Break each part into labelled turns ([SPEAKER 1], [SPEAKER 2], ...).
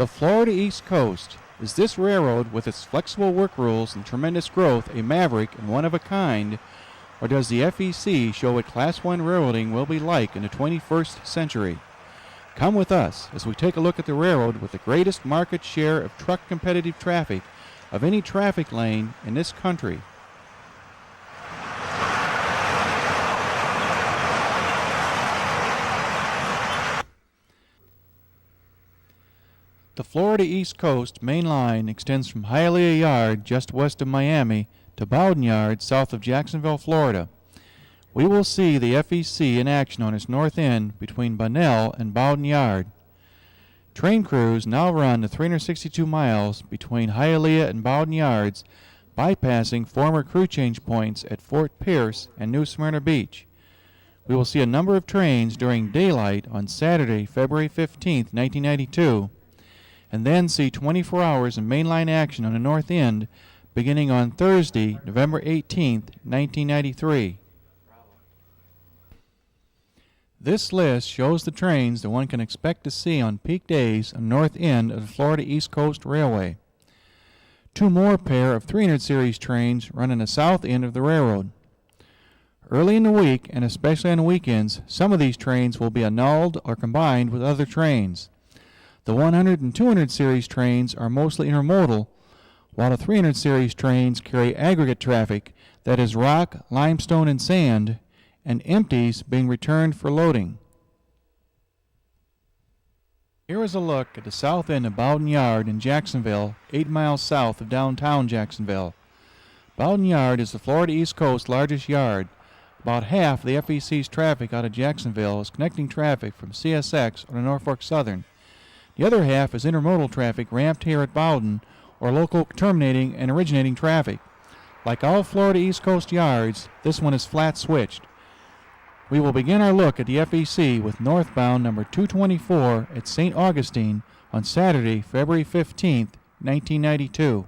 [SPEAKER 1] The Florida East Coast. Is this railroad, with its flexible work rules and tremendous growth, a maverick and one of a kind, or does the FEC show what Class 1 railroading will be like in the 21st century? Come with us as we take a look at the railroad with the greatest market share of truck competitive traffic of any traffic lane in this country. The Florida East Coast main line extends from Hialeah Yard just west of Miami to Bowden Yard south of Jacksonville, Florida. We will see the FEC in action on its north end between Bunnell and Bowden Yard. Train crews now run the 362 miles between Hialeah and Bowden Yards, bypassing former crew change points at Fort Pierce and New Smyrna Beach. We will see a number of trains during daylight on Saturday, February 15, 1992, and then see 24 hours of mainline action on the north end beginning on Thursday, November 18, 1993. This list shows the trains that one can expect to see on peak days on the north end of the Florida East Coast Railway. Two more pair of 300 series trains run on the south end of the railroad. Early in the week, and especially on weekends, some of these trains will be annulled or combined with other trains. The 100 and 200 series trains are mostly intermodal, while the 300 series trains carry aggregate traffic, that is rock, limestone, and sand, and empties being returned for loading. Here is a look at the south end of Bowden Yard in Jacksonville, 8 miles south of downtown Jacksonville. Bowden Yard is the Florida East Coast's largest yard. About half of the FEC's traffic out of Jacksonville is connecting traffic from CSX or the Norfolk Southern. The other half is intermodal traffic ramped here at Bowden, or local terminating and originating traffic. Like all Florida East Coast yards, this one is flat switched. We will begin our look at the FEC with northbound number 224 at St. Augustine on Saturday, February 15, 1992.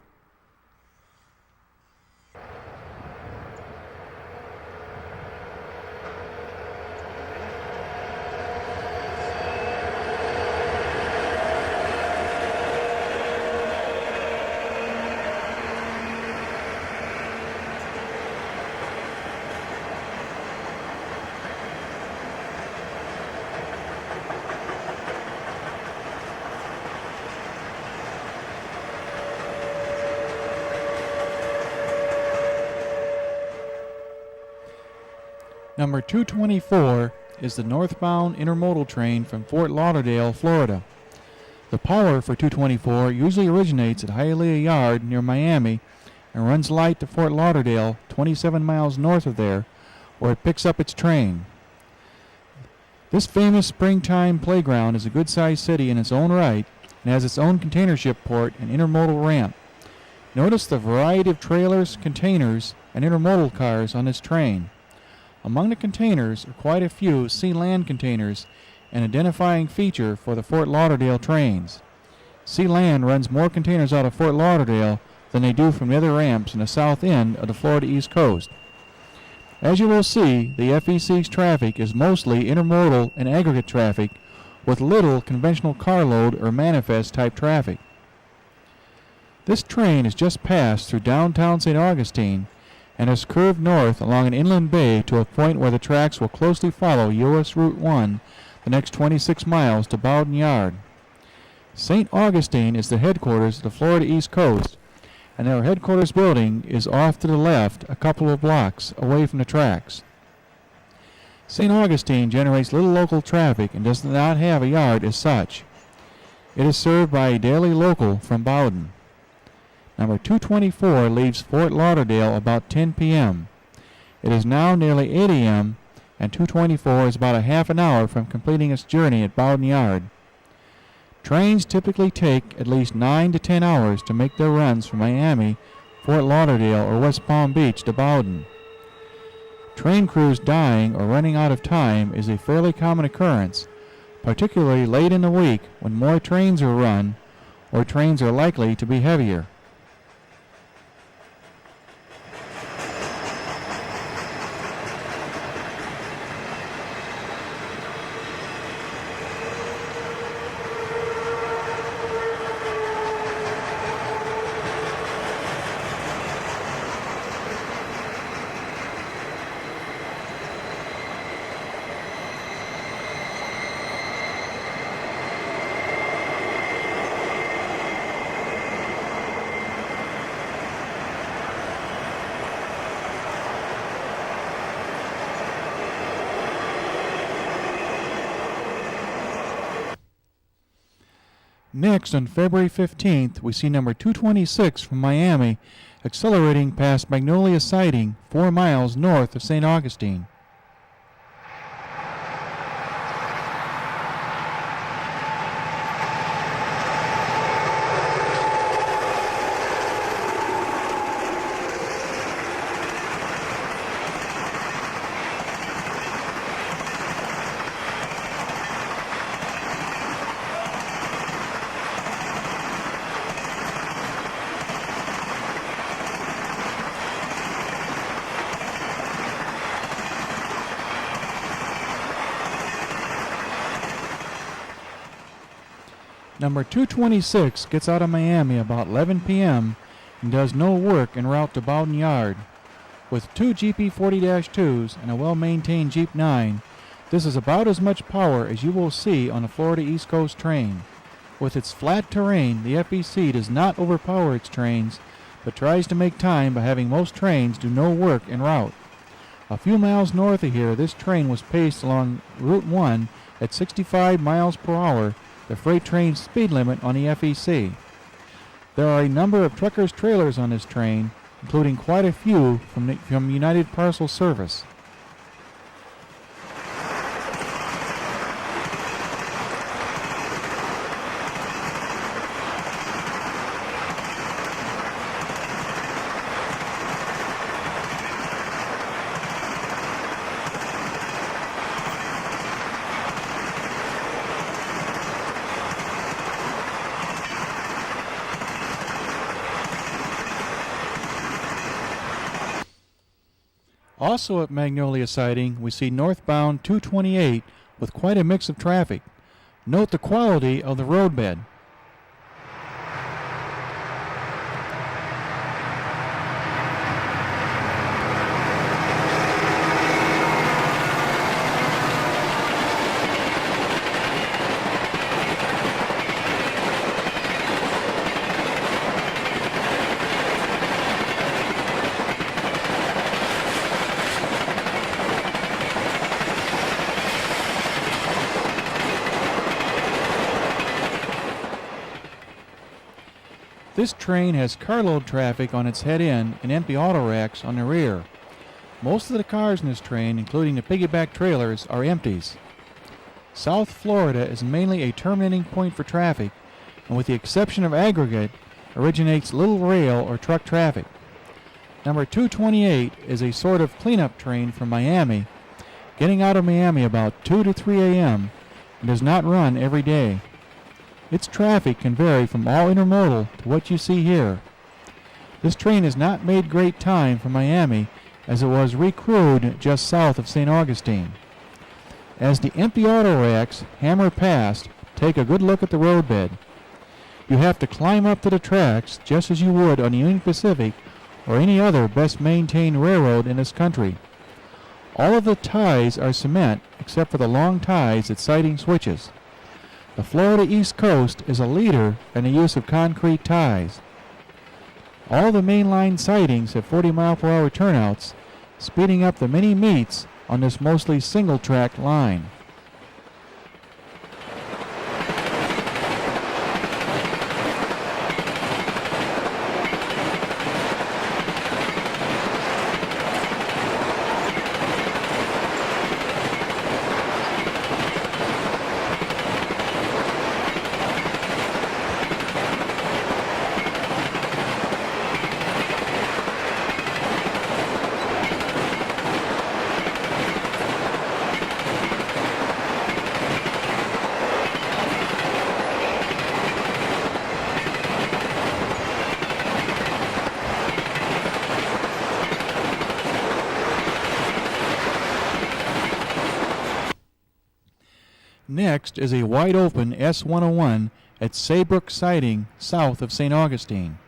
[SPEAKER 1] Number 224 is the northbound intermodal train from Fort Lauderdale, Florida. The power for 224 usually originates at Hialeah Yard near Miami and runs light to Fort Lauderdale, 27 miles north of there, where it picks up its train. This famous springtime playground is a good-sized city in its own right and has its own container ship port and intermodal ramp. Notice the variety of trailers, containers, and intermodal cars on this train. Among the containers are quite a few sea land containers, an identifying feature for the Fort Lauderdale trains. Sea land runs more containers out of Fort Lauderdale than they do from the other ramps in the south end of the Florida East Coast. As you will see, the FEC's traffic is mostly intermodal and aggregate traffic with little conventional carload or manifest type traffic. This train has just passed through downtown St. Augustine and has curved north along an inland bay to a point where the tracks will closely follow U.S. Route 1 the next 26 miles to Bowden Yard. St. Augustine is the headquarters of the Florida East Coast, and their headquarters building is off to the left a couple of blocks away from the tracks. St. Augustine generates little local traffic and does not have a yard as such. It is served by a daily local from Bowden. Number 224 leaves Fort Lauderdale about 10 p.m. It is now nearly 8 a.m., and 224 is about a half an hour from completing its journey at Bowden Yard. Trains typically take at least 9 to 10 hours to make their runs from Miami, Fort Lauderdale, or West Palm Beach to Bowden. Train crews dying or running out of time is a fairly common occurrence, particularly late in the week when more trains are run or trains are likely to be heavier. Next, on February 15th, we see number 226 from Miami accelerating past Magnolia Siding, 4 miles north of St. Augustine. Number 226 gets out of Miami about 11 p.m. and does no work en route to Bowden Yard. With 2 GP40-2s and a well-maintained Jeep 9, this is about as much power as you will see on a Florida East Coast train. With its flat terrain, the FEC does not overpower its trains, but tries to make time by having most trains do no work en route. A few miles north of here, this train was paced along Route 1 at 65 miles per hour, the freight train speed limit on the FEC. There are a number of truckers' trailers on this train, including quite a few from United Parcel Service. Also at Magnolia Siding, we see northbound 228 with quite a mix of traffic. Note the quality of the roadbed. This train has carload traffic on its head end and empty auto racks on the rear. Most of the cars in this train, including the piggyback trailers, are empties. South Florida is mainly a terminating point for traffic, and with the exception of aggregate, originates little rail or truck traffic. Number 228 is a sort of cleanup train from Miami, getting out of Miami about 2 to 3 a.m. and does not run every day. Its traffic can vary from all intermodal to what you see here. This train has not made great time from Miami as it was recrewed just south of St. Augustine. As the empty auto racks hammer past, take a good look at the roadbed. You have to climb up to the tracks just as you would on the Union Pacific or any other best maintained railroad in this country. All of the ties are cement except for the long ties at siding switches. The Florida East Coast is a leader in the use of concrete ties. All the mainline sidings have 40-mile-per-hour turnouts, speeding up the many meets on this mostly single-track line. Next is a wide-open S-101 at Saybrook Siding, south of St. Augustine.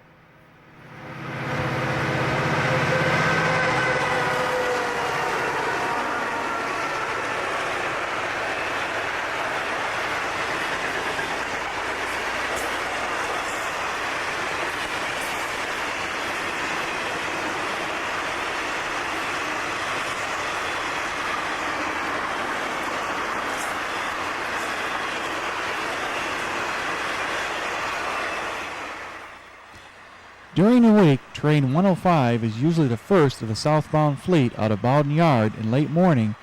[SPEAKER 1] During the week, train 105 is usually the first of the southbound fleet out of Bowden Yard in late morning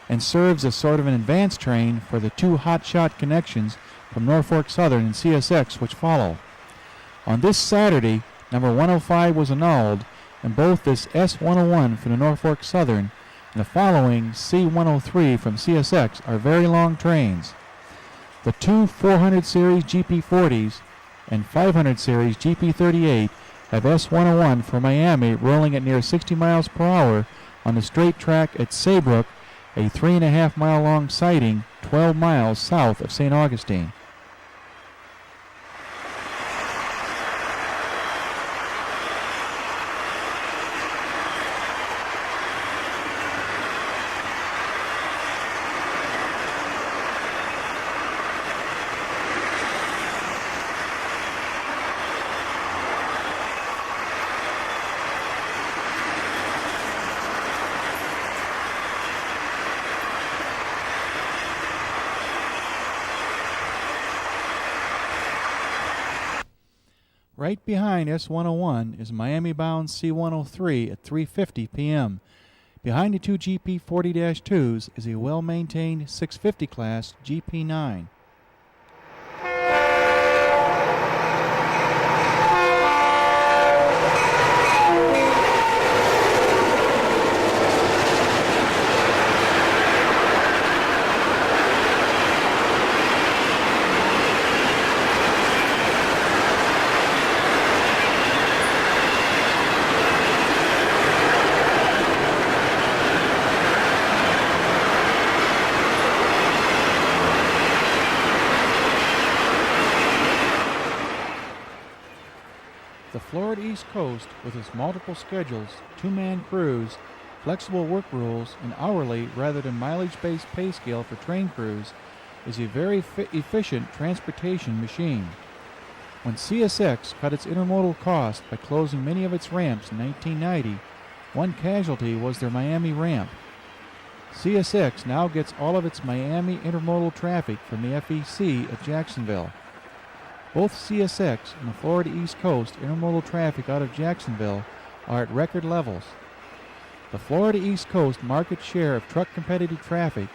[SPEAKER 1] and serves as sort of an advance train for the two hotshot connections from Norfolk Southern and CSX which follow. On this Saturday, number 105 was annulled, and both this S101 from the Norfolk Southern and the following C103 from CSX are very long trains. The two 400 series GP40s and 500 series GP38 have S101 for Miami rolling at near 60 miles per hour on the straight track at Saybrook, a 3.5 mile long siding 12 miles south of St. Augustine. Right behind S101 is Miami-bound C103 at 3:50 p.m. Behind the two GP40-2s is a well-maintained 650 class GP9. The Florida East Coast, with its multiple schedules, two-man crews, flexible work rules, and hourly rather than mileage-based pay scale for train crews, is a very efficient transportation machine. When CSX cut its intermodal cost by closing many of its ramps in 1990, one casualty was their Miami ramp. CSX now gets all of its Miami intermodal traffic from the FEC at Jacksonville. Both CSX and the Florida East Coast intermodal traffic out of Jacksonville are at record levels. The Florida East Coast market share of truck competitive traffic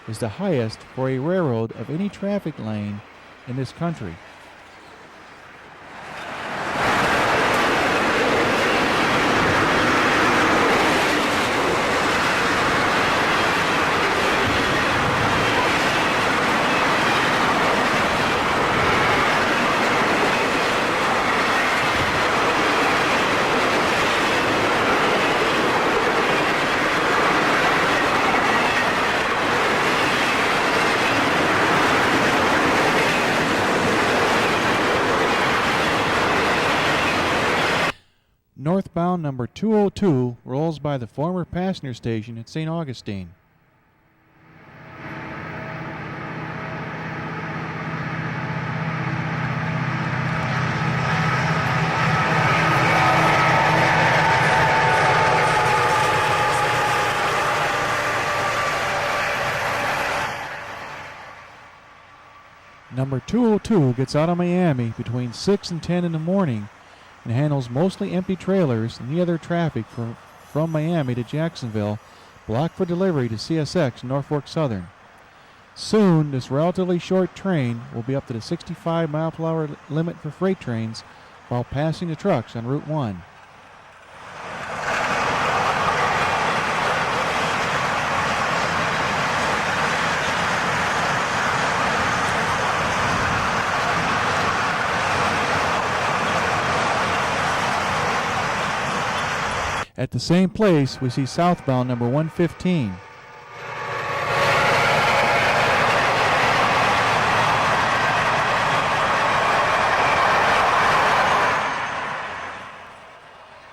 [SPEAKER 1] is the highest for a railroad of any traffic lane in this country. Northbound number 202 rolls by the former passenger station at St. Augustine. Number 202 gets out of Miami between 6 and 10 in the morning and handles mostly empty trailers and the other traffic from Miami to Jacksonville, blocked for delivery to CSX and Norfolk Southern. Soon, this relatively short train will be up to the 65 mile per hour limit for freight trains while passing the trucks on Route 1. At the same place, we see southbound number 115.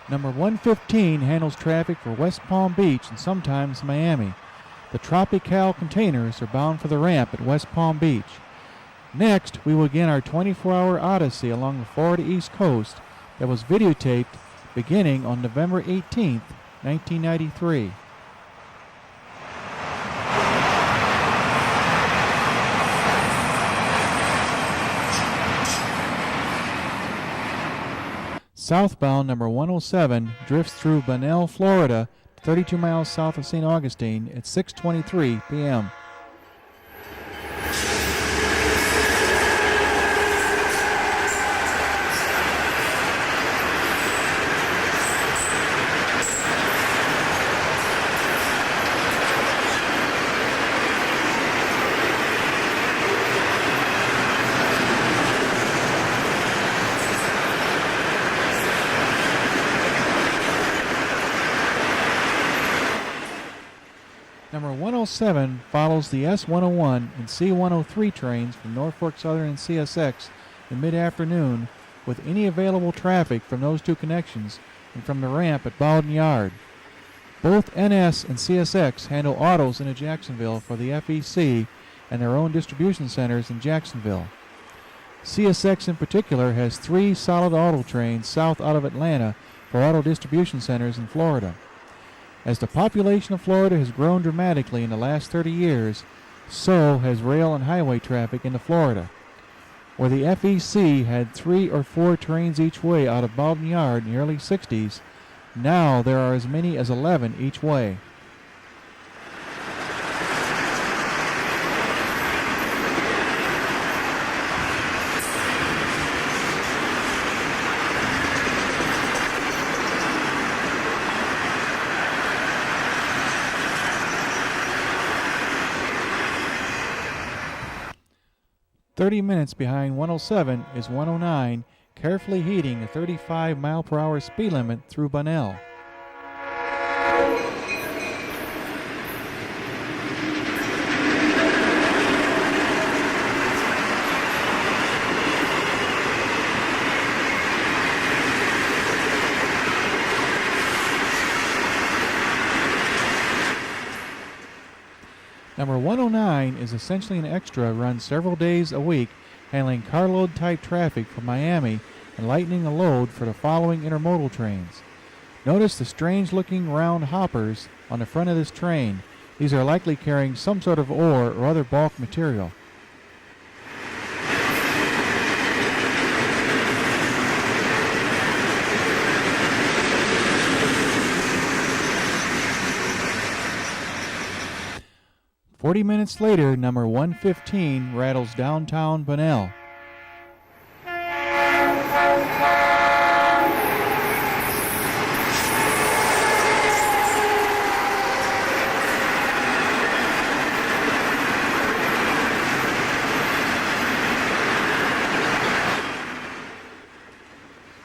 [SPEAKER 1] Number 115 handles traffic for West Palm Beach and sometimes Miami. The Tropical containers are bound for the ramp at West Palm Beach. Next, we will begin our 24-hour odyssey along the Florida East Coast that was videotaped beginning on November 18, 1993. Southbound number 107 drifts through Bunnell, Florida, 32 miles south of St. Augustine at 6:23 p.m. Number 107 follows the S101 and C103 trains from Norfolk Southern and CSX in mid-afternoon with any available traffic from those two connections and from the ramp at Bowden Yard. Both NS and CSX handle autos into Jacksonville for the FEC and their own distribution centers in Jacksonville. CSX in particular has 3 solid auto trains south out of Atlanta for auto distribution centers in Florida. As the population of Florida has grown dramatically in the last 30 years, so has rail and highway traffic into Florida. Where the FEC had 3 or 4 trains each way out of Bowden Yard in the early 60s, now there are as many as 11 each way. .30 behind 107 is 109, carefully heeding a 35-mile-per-hour speed limit through Bunnell. Number 109 is essentially an extra run several days a week, handling carload type traffic from Miami and lightening the load for the following intermodal trains. Notice the strange looking round hoppers on the front of this train. These are likely carrying some sort of ore or other bulk material. .40 later, number 115 rattles downtown Bunnell.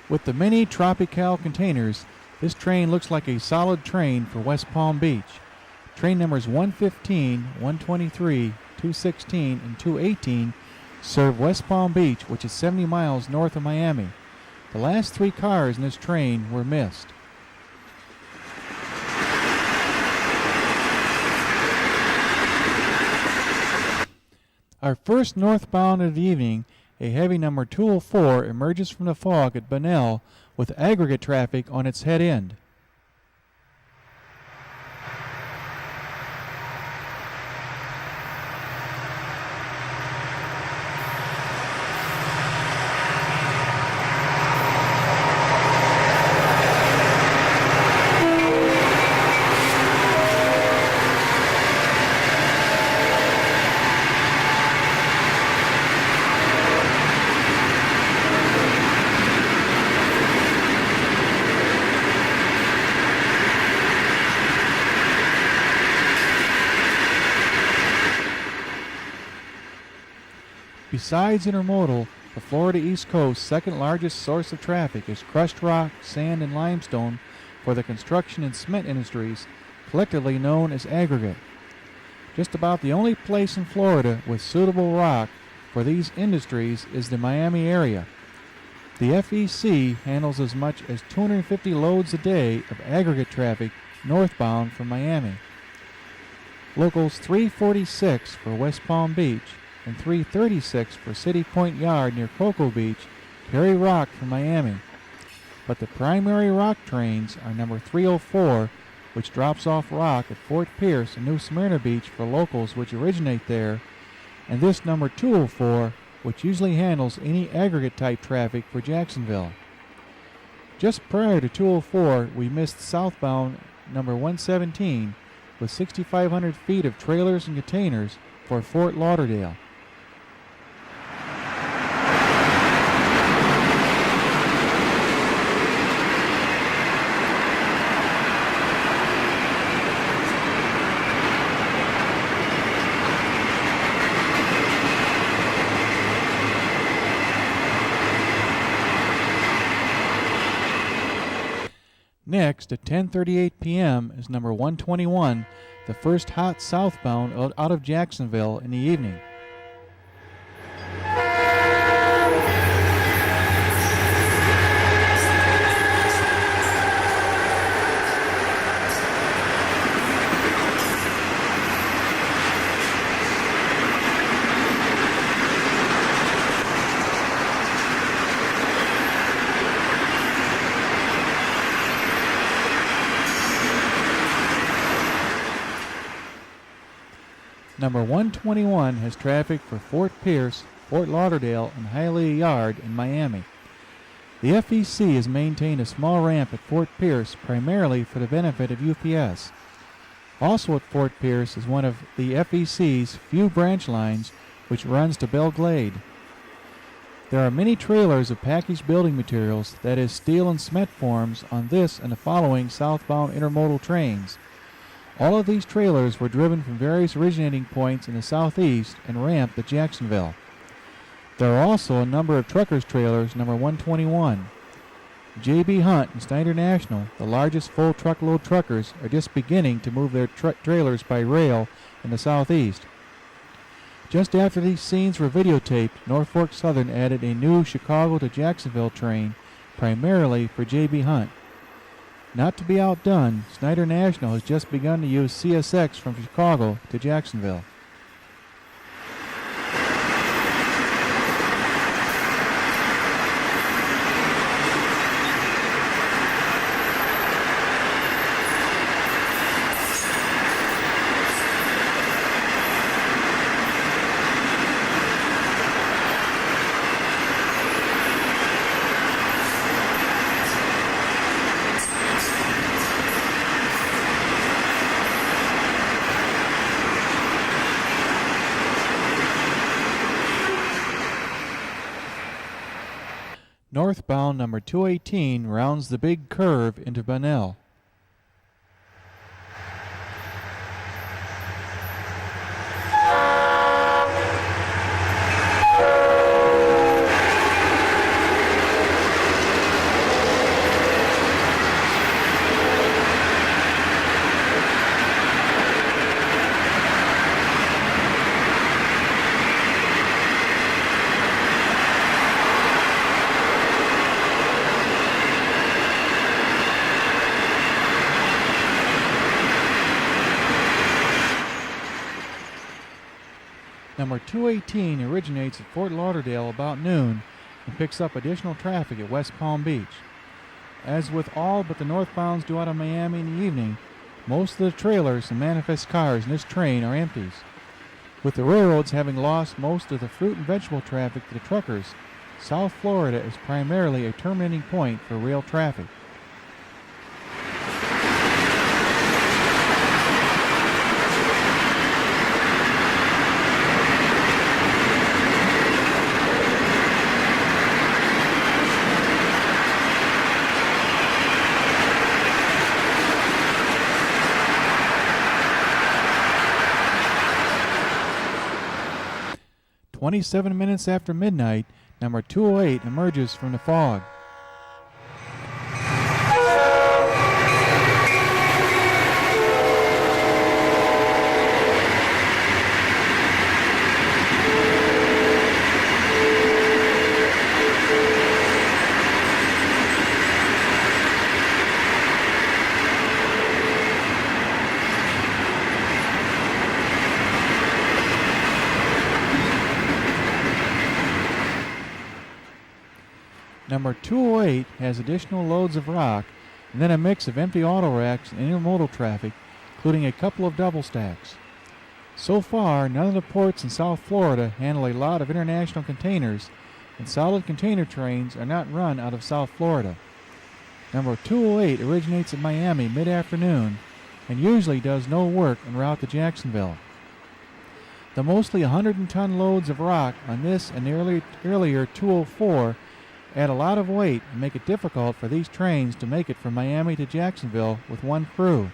[SPEAKER 1] With the many Tropical containers, this train looks like a solid train for West Palm Beach. Train numbers 115, 123, 216, and 218 serve West Palm Beach, which is 70 miles north of Miami. The last 3 cars in this train were missed. Our first northbound of the evening, a heavy number 204 emerges from the fog at Bunnell with aggregate traffic on its head end. Besides intermodal, the Florida East Coast's second largest source of traffic is crushed rock, sand, and limestone for the construction and cement industries, collectively known as aggregate. Just about the only place in Florida with suitable rock for these industries is the Miami area. The FEC handles as much as 250 loads a day of aggregate traffic northbound from Miami. Locals 346 for West Palm Beach and 336 for City Point Yard near Cocoa Beach carry rock from Miami. But the primary rock trains are number 304, which drops off rock at Fort Pierce and New Smyrna Beach for locals which originate there, and this number 204, which usually handles any aggregate type traffic for Jacksonville. Just prior to 204, we missed southbound number 117 with 6,500 feet of trailers and containers for Fort Lauderdale. Next, at 10:38 p.m. is number 121, the first hot southbound out of Jacksonville in the evening. Number 121 has traffic for Fort Pierce, Fort Lauderdale, and Hialeah Yard in Miami. The FEC has maintained a small ramp at Fort Pierce primarily for the benefit of UPS. Also at Fort Pierce is one of the FEC's few branch lines which runs to Belle Glade. There are many trailers of packaged building materials, that is steel and cement forms, on this and the following southbound intermodal trains. All of these trailers were driven from various originating points in the southeast and ramped at Jacksonville. There are also a number of truckers' trailers, number 121. J.B. Hunt and Snyder National, the largest full truckload truckers, are just beginning to move their trailers by rail in the southeast. Just after these scenes were videotaped, Norfolk Southern added a new Chicago to Jacksonville train, primarily for J.B. Hunt. Not to be outdone, Snyder National has just begun to use CSX from Chicago to Jacksonville. Northbound number 218 rounds the big curve into Bunnell. Number 218 originates at Fort Lauderdale about noon and picks up additional traffic at West Palm Beach. As with all but the northbounds due out of Miami in the evening, most of the trailers and manifest cars in this train are empties. With the railroads having lost most of the fruit and vegetable traffic to the truckers, South Florida is primarily a terminating point for rail traffic. "27 minutes after midnight, number 208 emerges from the fog. Number 208 has additional loads of rock and then a mix of empty auto racks and intermodal traffic, including a couple of double stacks. So far, none of the ports in South Florida handle a lot of international containers, and solid container trains are not run out of South Florida. Number 208 originates at Miami mid-afternoon and usually does no work en route to Jacksonville. The mostly 100-ton loads of rock on this and the earlier 204 add a lot of weight and make it difficult for these trains to make it from Miami to Jacksonville with one crew.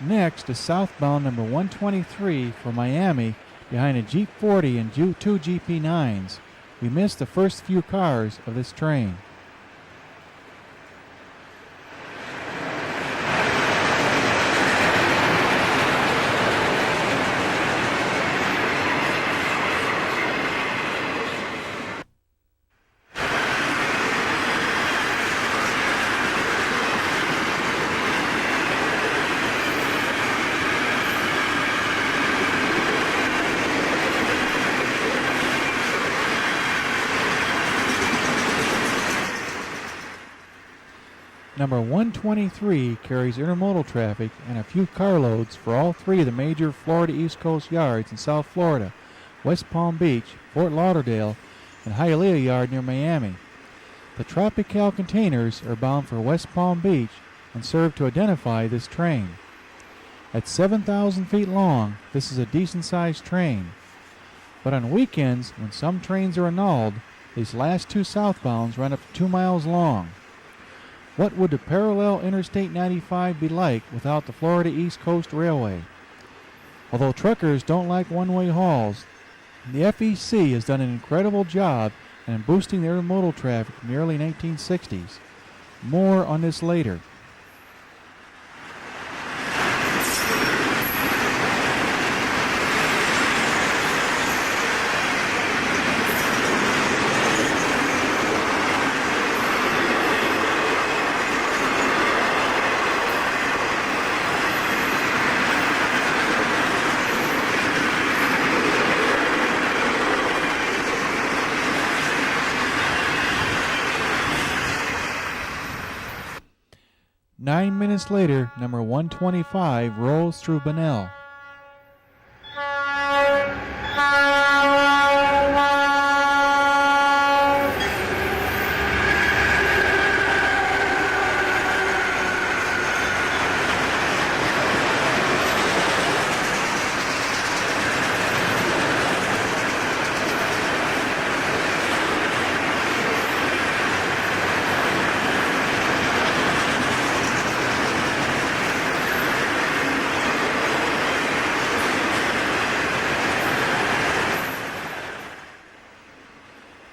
[SPEAKER 1] Next is southbound number 123 for Miami behind a Jeep 40 and two GP9s. We missed the first few cars of this train. Number 123 carries intermodal traffic and a few carloads for all three of the major Florida East Coast yards in South Florida, West Palm Beach, Fort Lauderdale, and Hialeah Yard near Miami. The Tropical containers are bound for West Palm Beach and serve to identify this train. At 7,000 feet long, this is a decent-sized train. But on weekends, when some trains are annulled, these last two southbounds run up to 2 miles long. What would the parallel Interstate 95 be like without the Florida East Coast Railway? Although truckers don't like one-way hauls, the FEC has done an incredible job in boosting the intermodal traffic from the early 1960s. More on this later. Nine minutes later, number 125 rolls through Bunnell.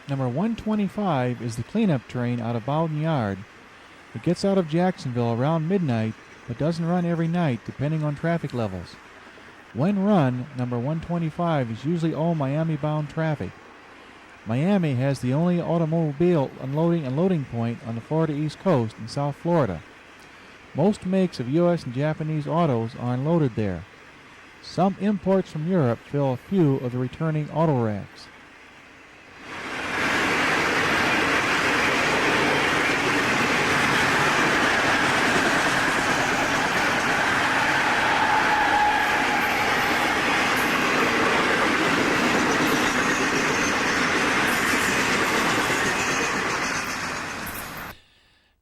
[SPEAKER 1] Number 125 is the cleanup train out of Bowden Yard. It gets out of Jacksonville around midnight, but doesn't run every night depending on traffic levels. When run, number 125 is usually all Miami-bound traffic. Miami has the only automobile unloading and loading point on the Florida East Coast in South Florida. Most makes of U.S. and Japanese autos are unloaded there. Some imports from Europe fill a few of the returning auto racks.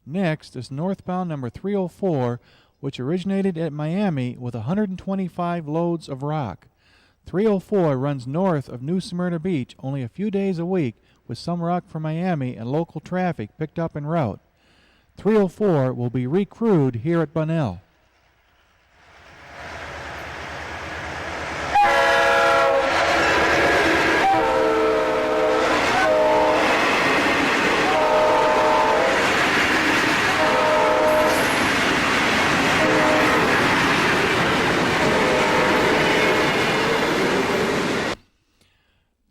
[SPEAKER 1] Next is northbound number 304, which originated at Miami with 125 loads of rock. 304 runs north of New Smyrna Beach only a few days a week with some rock from Miami and local traffic picked up en route. 304 will be recrewed here at Bunnell.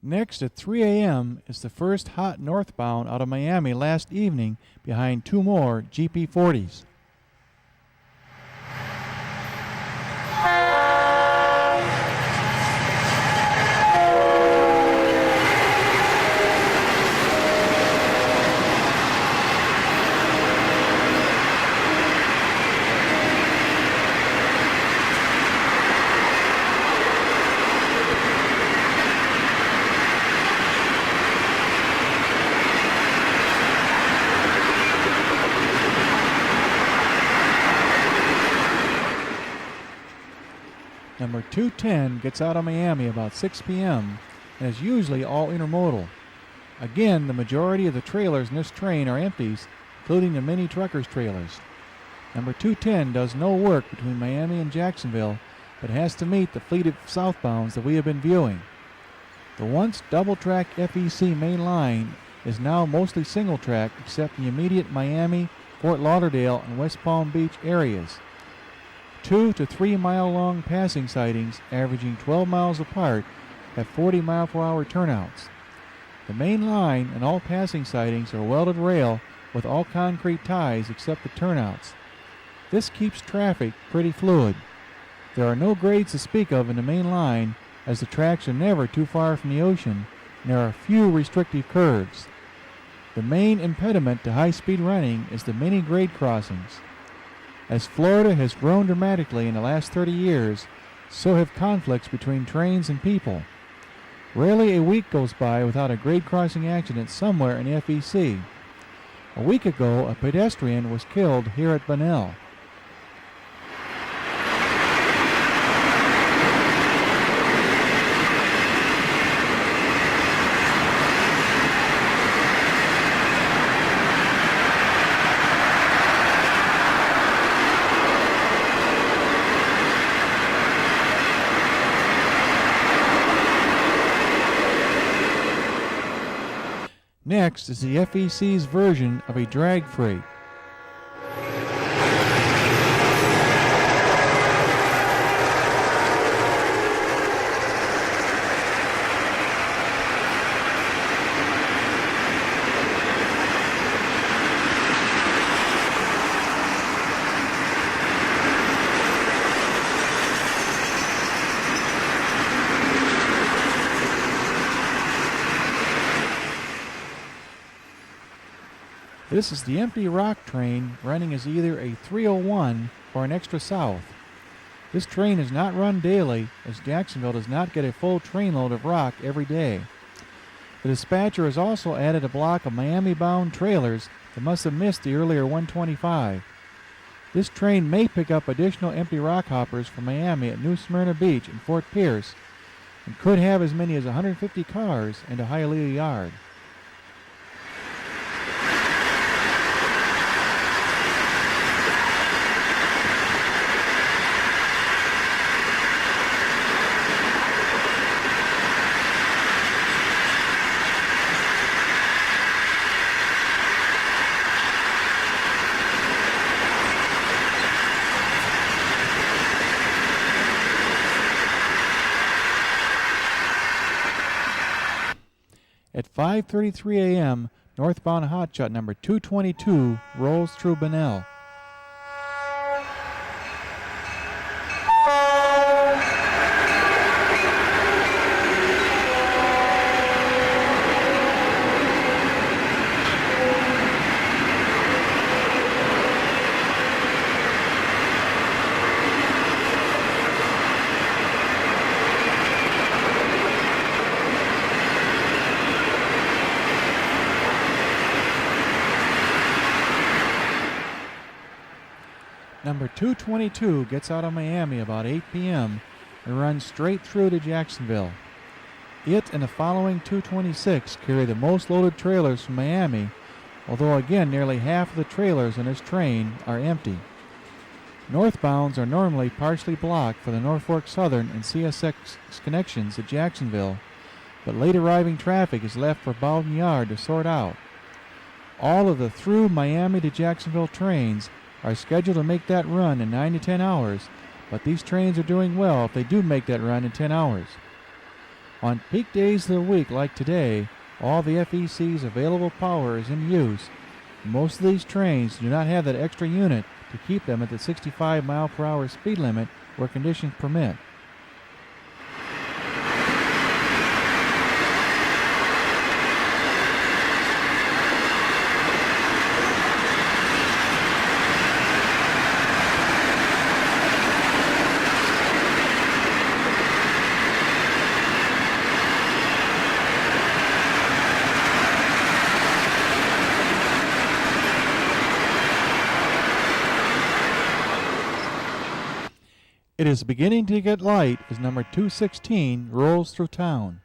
[SPEAKER 1] Next at 3 a.m. is the first hot northbound out of Miami last evening behind two more GP40s. Number 210 gets out of Miami about 6 p.m. and is usually all intermodal. Again, the majority of the trailers in this train are empties, including the mini truckers' trailers. Number 210 does no work between Miami and Jacksonville, but has to meet the fleet of southbounds that we have been viewing. The once double-track FEC main line is now mostly single-track except in the immediate Miami, Fort Lauderdale, and West Palm Beach areas. 2 to 3 mile long passing sidings averaging 12 miles apart have 40 mile per hour turnouts. The main line and all passing sidings are welded rail with all concrete ties except the turnouts. This keeps traffic pretty fluid. There are no grades to speak of in the main line, as the tracks are never too far from the ocean and there are few restrictive curves. The main impediment to high-speed running is the many grade crossings. As Florida has grown dramatically in the last 30 years, so have conflicts between trains and people. Rarely a week goes by without a grade crossing accident somewhere in the FEC. A week ago, a pedestrian was killed here at Bunnell. Next is the FEC's version of a drag freight. This is the empty rock train running as either a 301 or an extra south. This train is not run daily, as Jacksonville does not get a full trainload of rock every day. The dispatcher has also added a block of Miami-bound trailers that must have missed the earlier 125. This train may pick up additional empty rock hoppers from Miami at New Smyrna Beach and Fort Pierce, and could have as many as 150 cars into Hialeah Yard. At 5:33 a.m., northbound hotshot number 222 rolls through Bunnell. Number 222 gets out of Miami about 8 p.m. and runs straight through to Jacksonville. It and the following 226 carry the most loaded trailers from Miami, although again nearly half of the trailers on this train are empty. Northbounds are normally partially blocked for the Norfolk Southern and CSX connections at Jacksonville, but late arriving traffic is left for Bowden Yard to sort out. All of the through Miami to Jacksonville trains are scheduled to make that run in 9 to 10 hours, but these trains are doing well if they do make that run in 10 hours. On peak days of the week like today, all the FEC's available power is in use, and most of these trains do not have that extra unit to keep them at the 65 mile per hour speed limit where conditions permit. It is beginning to get light as number 216 rolls through town.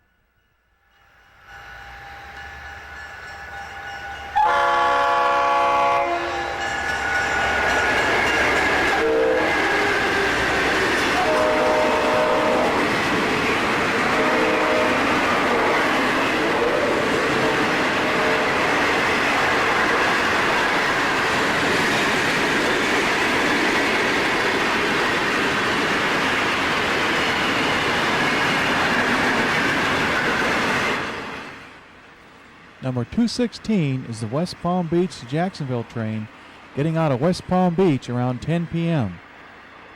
[SPEAKER 1] Number 216 is the West Palm Beach to Jacksonville train getting out of West Palm Beach around 10 p.m.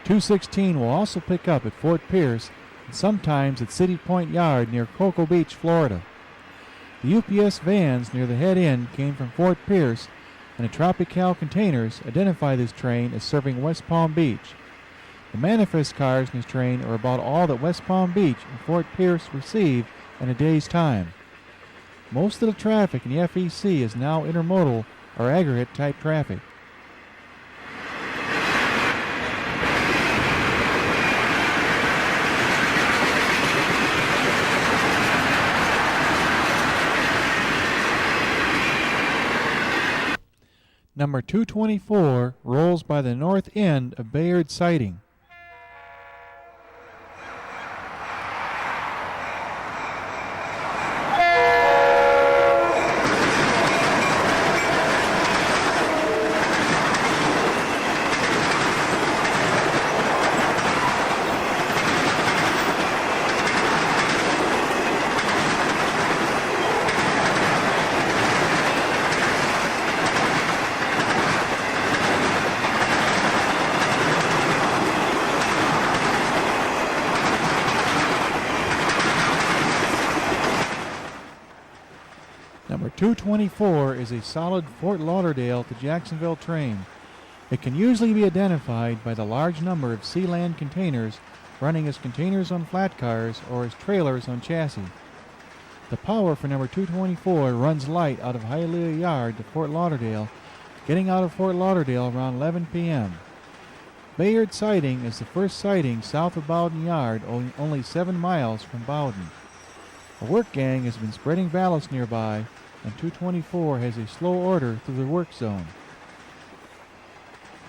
[SPEAKER 1] 216 will also pick up at Fort Pierce and sometimes at City Point Yard near Cocoa Beach, Florida. The UPS vans near the head end came from Fort Pierce, and the Tropical containers identify this train as serving West Palm Beach. The manifest cars in this train are about all that West Palm Beach and Fort Pierce receive in a day's time. Most of the traffic in the FEC is now intermodal or aggregate type traffic. Number 224 rolls by the north end of Bayard Siding. Number 224 is a solid Fort Lauderdale to Jacksonville train. It can usually be identified by the large number of Sealand containers running as containers on flat cars or as trailers on chassis. The power for number 224 runs light out of Hialeah Yard to Fort Lauderdale, getting out of Fort Lauderdale around 11 p.m. Bayard Siding is the first siding south of Bowden Yard, only 7 miles from Bowden. A work gang has been spreading ballast nearby, and 224 has a slow order through the work zone.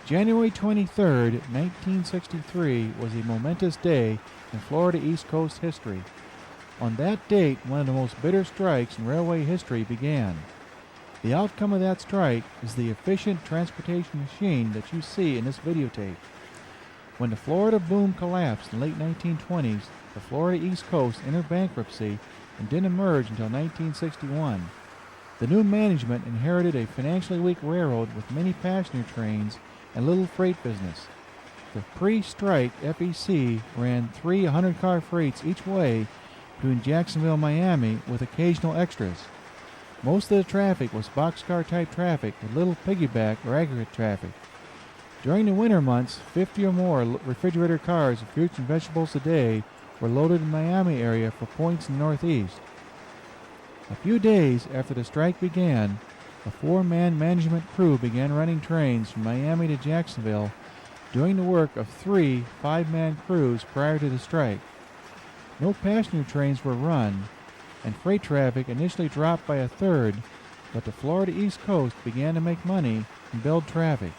[SPEAKER 1] January 23, 1963 was a momentous day in Florida East Coast history. On that date, one of the most bitter strikes in railway history began. The outcome of that strike is the efficient transportation machine that you see in this videotape. When the Florida boom collapsed in the late 1920s, the Florida East Coast entered bankruptcy and didn't emerge until 1961. The new management inherited a financially weak railroad with many passenger trains and little freight business. The pre-strike FEC ran 3 100-car freights each way between Jacksonville and Miami with occasional extras. Most of the traffic was boxcar type traffic with little piggyback or aggregate traffic. During the winter months, 50 or more refrigerator cars of fruits and vegetables a day were loaded in the Miami area for points in the Northeast. A few days after the strike began, a 4-man management crew began running trains from Miami to Jacksonville, doing the work of 3 5-man crews prior to the strike. No passenger trains were run, and freight traffic initially dropped by 1/3, but the Florida East Coast began to make money and build traffic.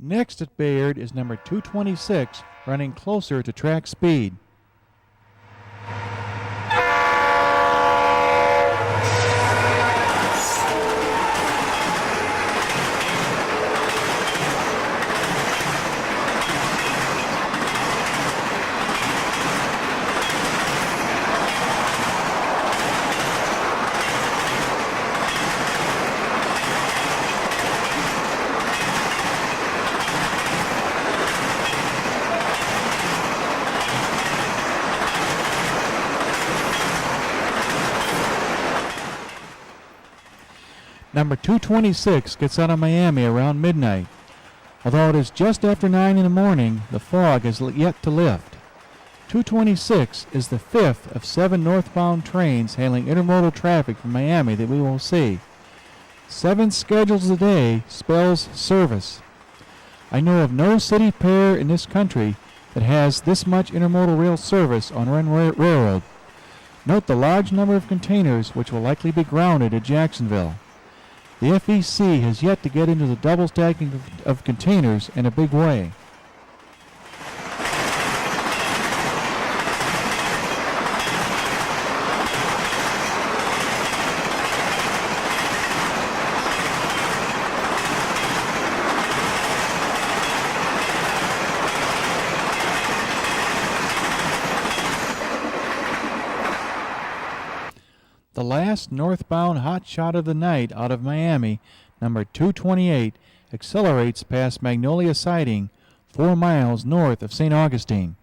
[SPEAKER 1] Next at Bayard is number 226, running closer to track speed. Number 226 gets out of Miami around midnight. Although it is just after 9 in the morning, the fog has yet to lift. 226 is the fifth of 7 northbound trains handling intermodal traffic from Miami that we will see. 7 schedules a day spells service. I know of no city pair in this country that has this much intermodal rail service on one railroad. Note the large number of containers which will likely be grounded at Jacksonville. The FEC has yet to get into the double stacking of containers in a big way. The last northbound hot shot of the night out of Miami, number 228, accelerates past Magnolia Siding, 4 miles north of St. Augustine.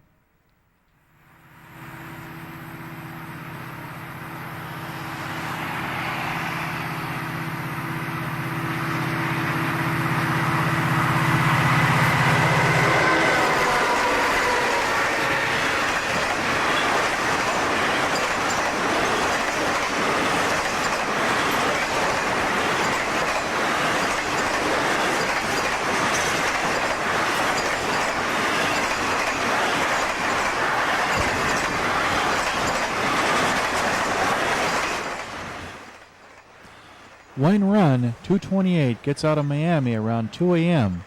[SPEAKER 1] When run, 228 gets out of Miami around 2 a.m.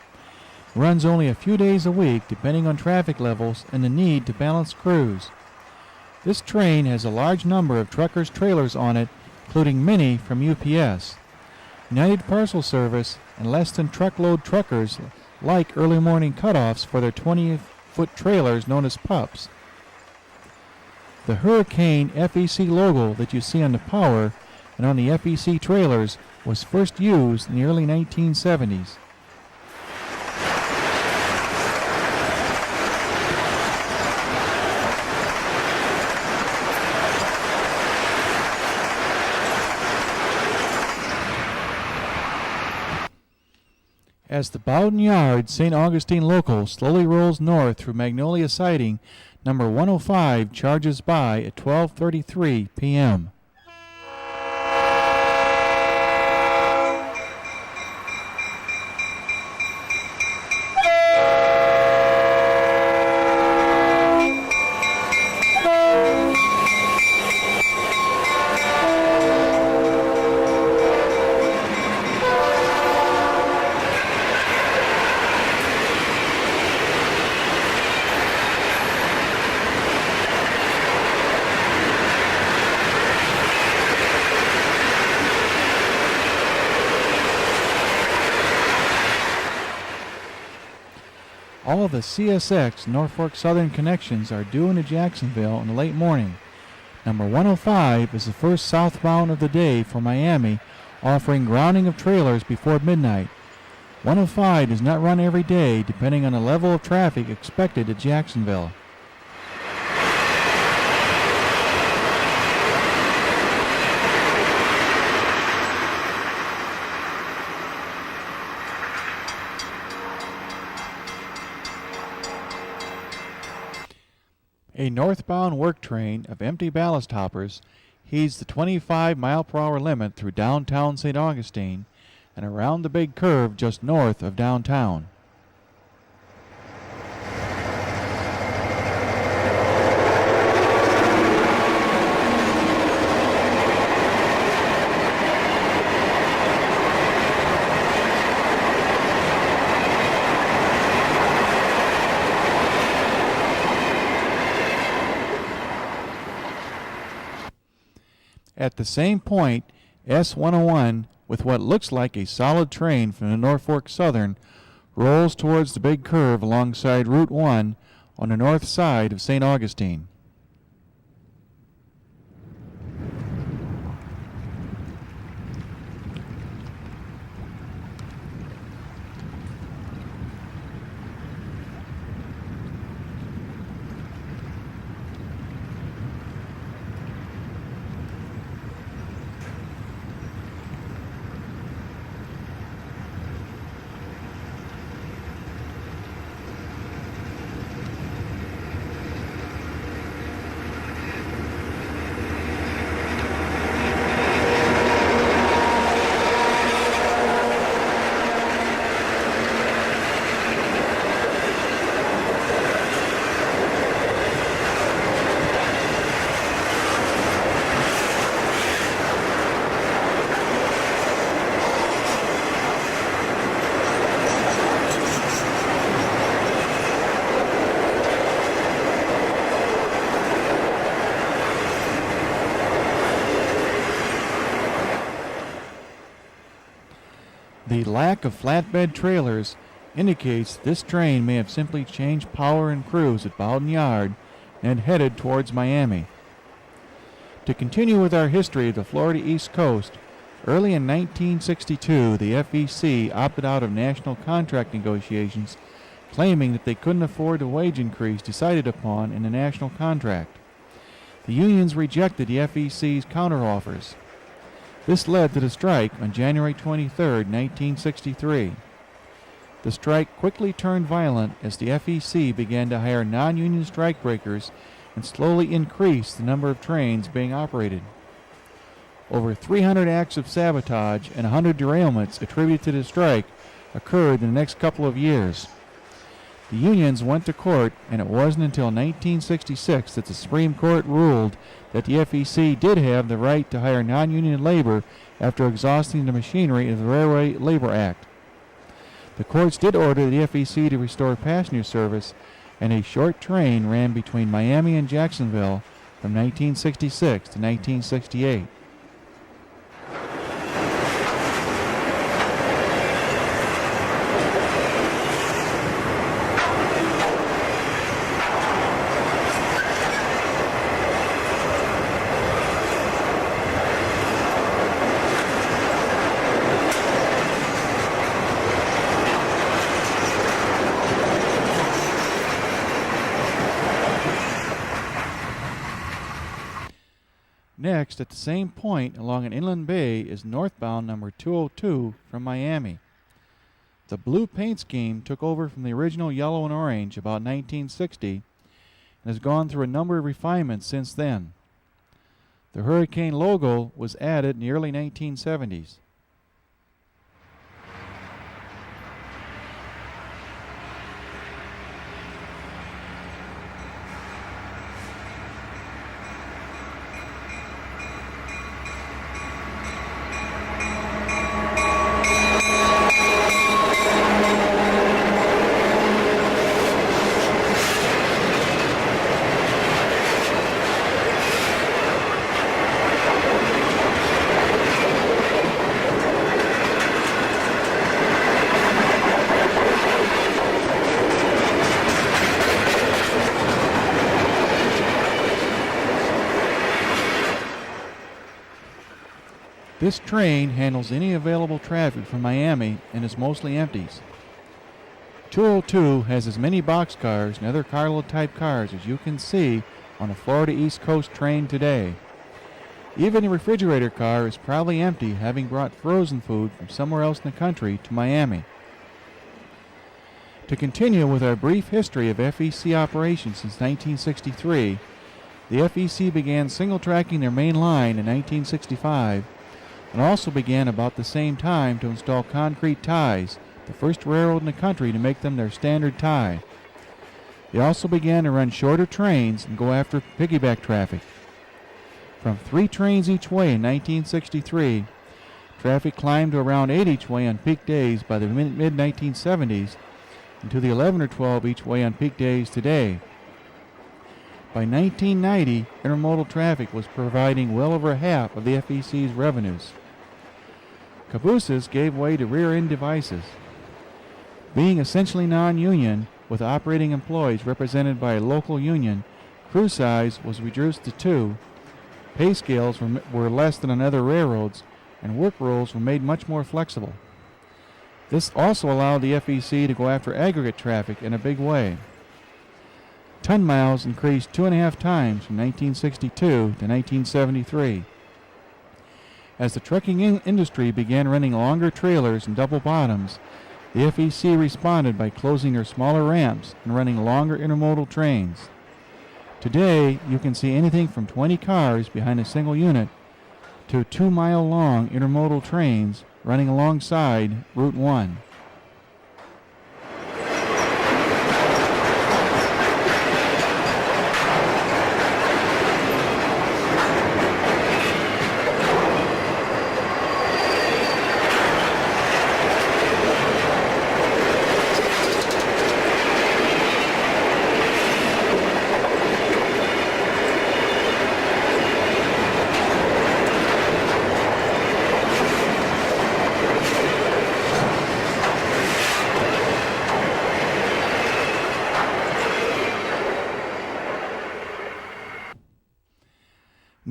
[SPEAKER 1] Runs only a few days a week depending on traffic levels and the need to balance crews. This train has a large number of truckers' trailers on it, including many from UPS. United Parcel Service and less than truckload truckers like early morning cutoffs for their 20-foot trailers known as pups. The Hurricane FEC logo that you see on the power and on the FEC trailers was first used in the early 1970s. As the Bowden Yard St. Augustine local slowly rolls north through Magnolia Siding, number 105 charges by at 12:33 p.m. All of the CSX Norfolk Southern connections are due into Jacksonville in the late morning. Number 105 is the first southbound of the day for Miami, offering grounding of trailers before midnight. 105 does not run every day, depending on the level of traffic expected at Jacksonville. A northbound work train of empty ballast hoppers heeds the 25-mile-per-hour limit through downtown St. Augustine and around the big curve just north of downtown. At the same point, S-101, with what looks like a solid train from the Norfolk Southern, rolls towards the big curve alongside Route 1 on the north side of St. Augustine. The lack of flatbed trailers indicates this train may have simply changed power and crews at Bowden Yard and headed towards Miami. To continue with our history of the Florida East Coast, early in 1962 the FEC opted out of national contract negotiations, claiming that they couldn't afford the wage increase decided upon in the national contract. The unions rejected the FEC's counteroffers. This led to the strike on January 23, 1963. The strike quickly turned violent as the FEC began to hire non-union strikebreakers and slowly increased the number of trains being operated. Over 300 acts of sabotage and 100 derailments attributed to the strike occurred in the next couple of years. The unions went to court, and it wasn't until 1966 that the Supreme Court ruled that the FEC did have the right to hire non-union labor after exhausting the machinery of the Railway Labor Act. The courts did order the FEC to restore passenger service, and a short train ran between Miami and Jacksonville from 1966 to 1968. Next, at the same point along an inland bay, is northbound number 202 from Miami. The blue paint scheme took over from the original yellow and orange about 1960 and has gone through a number of refinements since then. The hurricane logo was added in the early 1970s. This train handles any available traffic from Miami and is mostly empties. 202 has as many boxcars and other carload type cars as you can see on a Florida East Coast train today. Even the refrigerator car is probably empty, having brought frozen food from somewhere else in the country to Miami. To continue with our brief history of FEC operations since 1963, the FEC began single tracking their main line in 1965 and also began about the same time to install concrete ties, the first railroad in the country to make them their standard tie. They also began to run shorter trains and go after piggyback traffic. From 3 trains each way in 1963, traffic climbed to around 8 each way on peak days by the mid-1970s and to the 11 or 12 each way on peak days today. By 1990, intermodal traffic was providing well over half of the FEC's revenues. Cabooses gave way to rear-end devices. Being essentially non-union, with operating employees represented by a local union, crew size was reduced to 2, pay scales were less than on other railroads, and work rules were made much more flexible. This also allowed the FEC to go after aggregate traffic in a big way. Ton miles increased 2.5 times from 1962 to 1973. As the trucking industry began running longer trailers and double bottoms, the FEC responded by closing their smaller ramps and running longer intermodal trains. Today, you can see anything from 20 cars behind a single unit to 2-mile-long intermodal trains running alongside Route 1.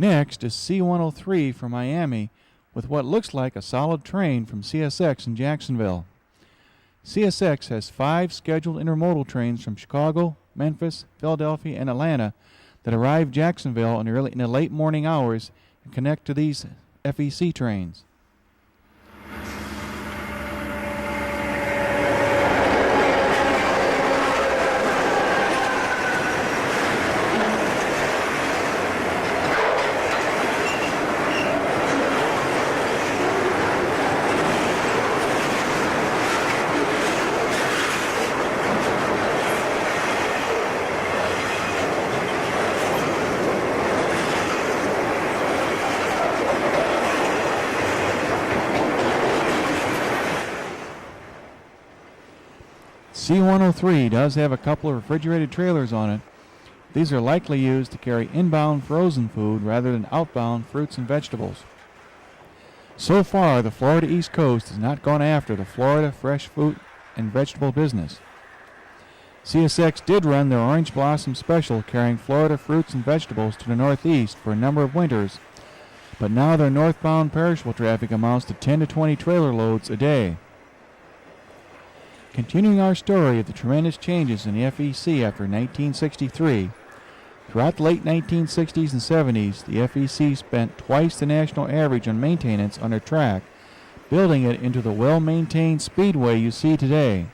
[SPEAKER 1] Next is C-103 from Miami with what looks like a solid train from CSX in Jacksonville. CSX has 5 scheduled intermodal trains from Chicago, Memphis, Philadelphia, and Atlanta that arrive Jacksonville in the late morning hours and connect to these FEC trains. C-103 does have a couple of refrigerated trailers on it. These are likely used to carry inbound frozen food rather than outbound fruits and vegetables. So far, the Florida East Coast has not gone after the Florida fresh fruit and vegetable business. CSX did run their Orange Blossom Special carrying Florida fruits and vegetables to the Northeast for a number of winters, but now their northbound perishable traffic amounts to 10 to 20 trailer loads a day. Continuing our story of the tremendous changes in the FEC after 1963, throughout the late 1960s and 70s, the FEC spent twice the national average on maintenance on their track, building it into the well-maintained speedway you see today.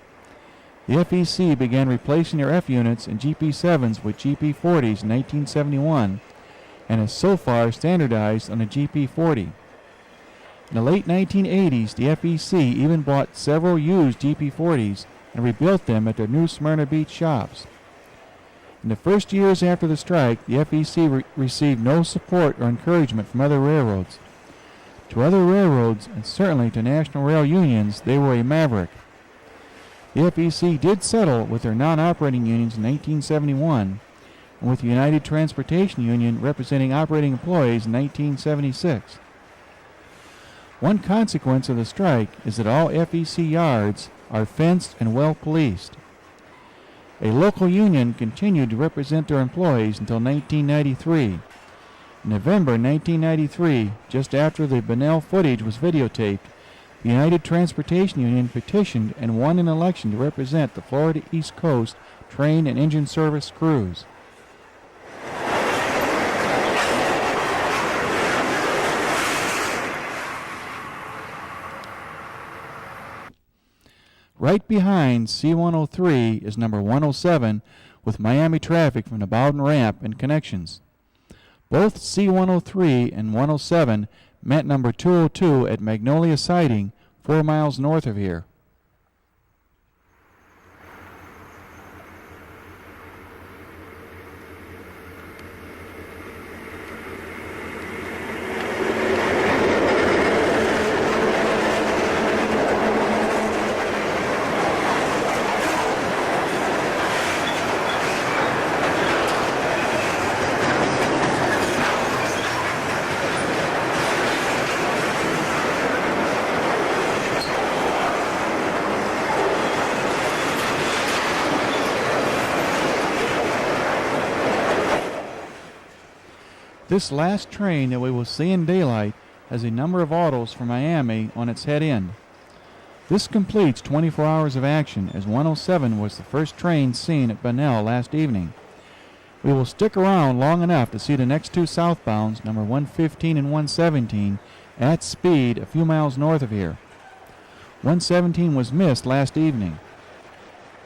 [SPEAKER 1] The FEC began replacing their F units and GP7s with GP40s in 1971, and has so far standardized on the GP40. In the late 1980s, the FEC even bought several used GP40s and rebuilt them at their new Smyrna Beach shops. In the first years after the strike, the FEC received no support or encouragement from other railroads. To other railroads, and certainly to national rail unions, they were a maverick. The FEC did settle with their non-operating unions in 1971, and with the United Transportation Union representing operating employees in 1976. One consequence of the strike is that all FEC yards are fenced and well policed. A local union continued to represent their employees until 1993. In November 1993, just after the Bunnell footage was videotaped, the United Transportation Union petitioned and won an election to represent the Florida East Coast train and engine service crews. Right behind C-103 is number 107 with Miami traffic from the Bowden Ramp and connections. Both C-103 and 107 met number 202 at Magnolia Siding, 4 miles north of here. This last train that we will see in daylight has a number of autos from Miami on its head end. This completes 24 hours of action, as 107 was the first train seen at Bunnell last evening. We will stick around long enough to see the next two southbounds, number 115 and 117, at speed a few miles north of here. 117 was missed last evening.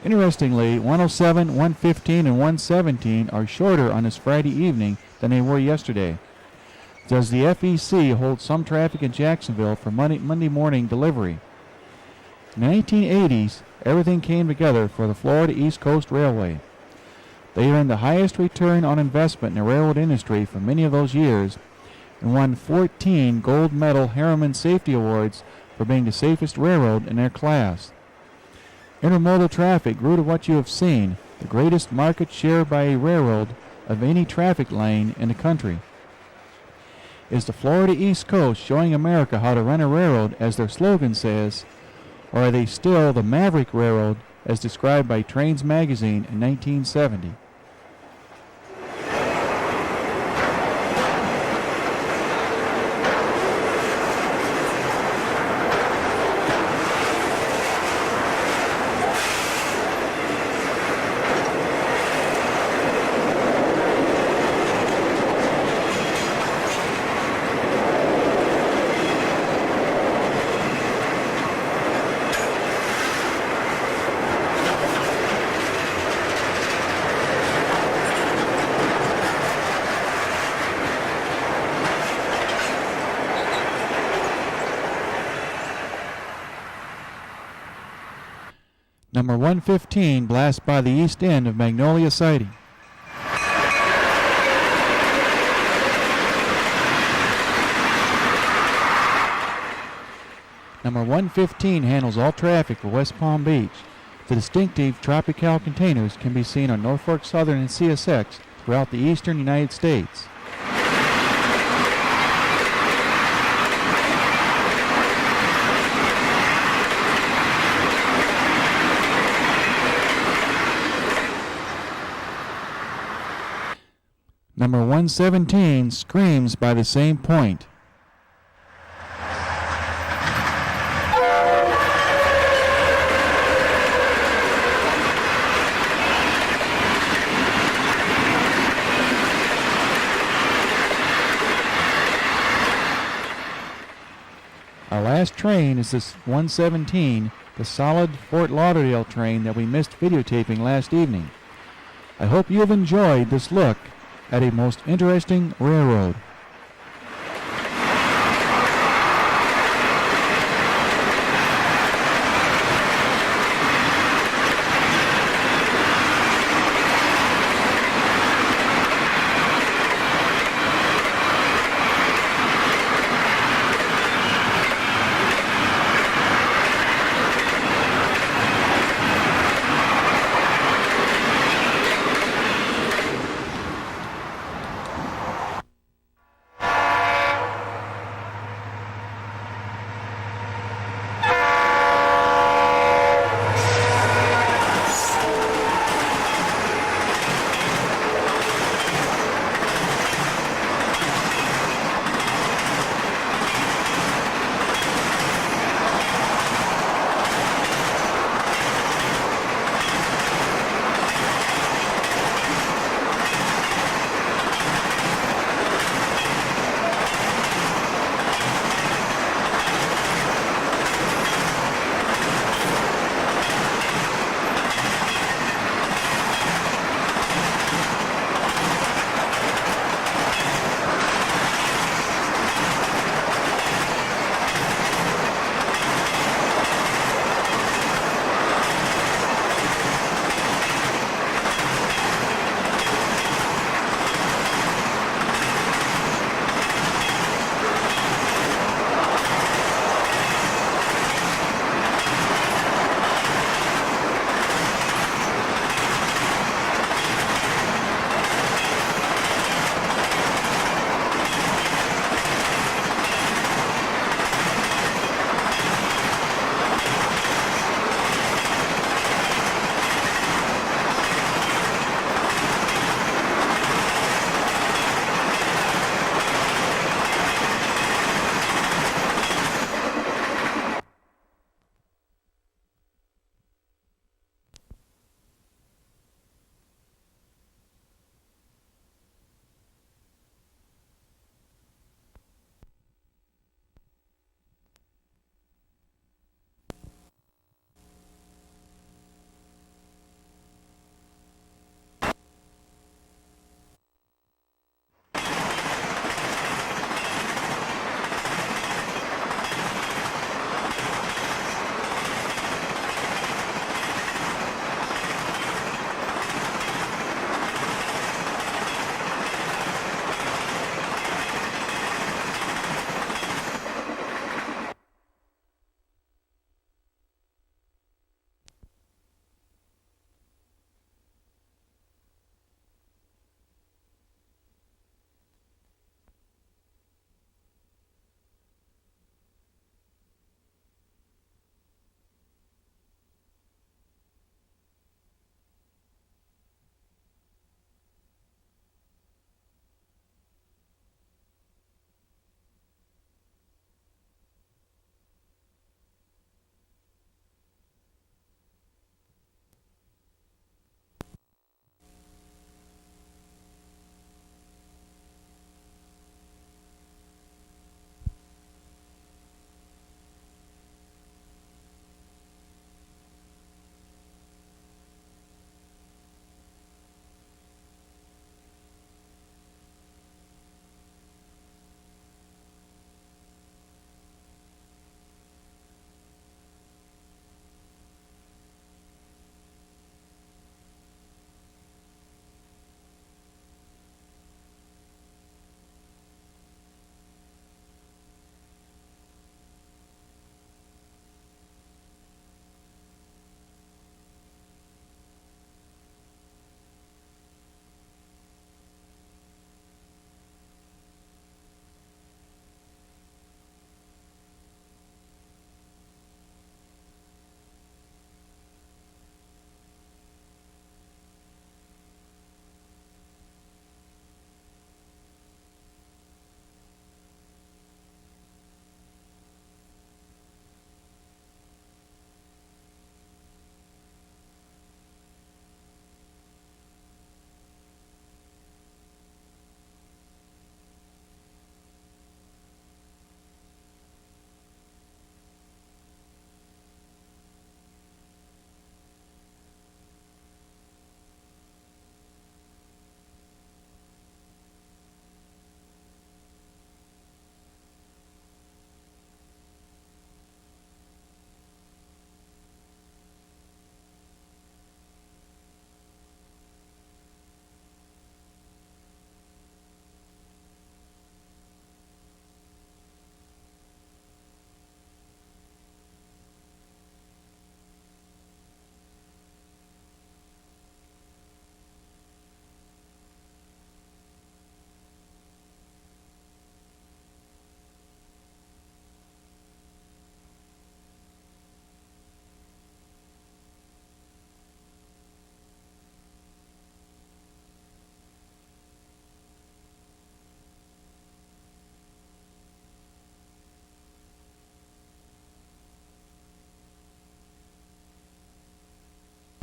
[SPEAKER 1] Interestingly, 107, 115, and 117 are shorter on this Friday evening than they were yesterday. Does the FEC hold some traffic in Jacksonville for Monday morning delivery? In the 1980s, everything came together for the Florida East Coast Railway. They earned the highest return on investment in the railroad industry for many of those years and won 14 gold medal Harriman Safety Awards for being the safest railroad in their class. Intermodal traffic grew to what you have seen, the greatest market share by a railroad of any traffic lane in the country. Is the Florida East Coast showing America how to run a railroad, as their slogan says, or are they still the Maverick Railroad as described by Trains magazine in 1970? Number 115 blasts by the east end of Magnolia Siding. Number 115 handles all traffic for West Palm Beach. The distinctive Tropical containers can be seen on Norfolk Southern and CSX throughout the eastern United States. Number 117 screams by the same point. Our last train is this 117, the solid Fort Lauderdale train that we missed videotaping last evening. I hope you have enjoyed this look at a most interesting railroad.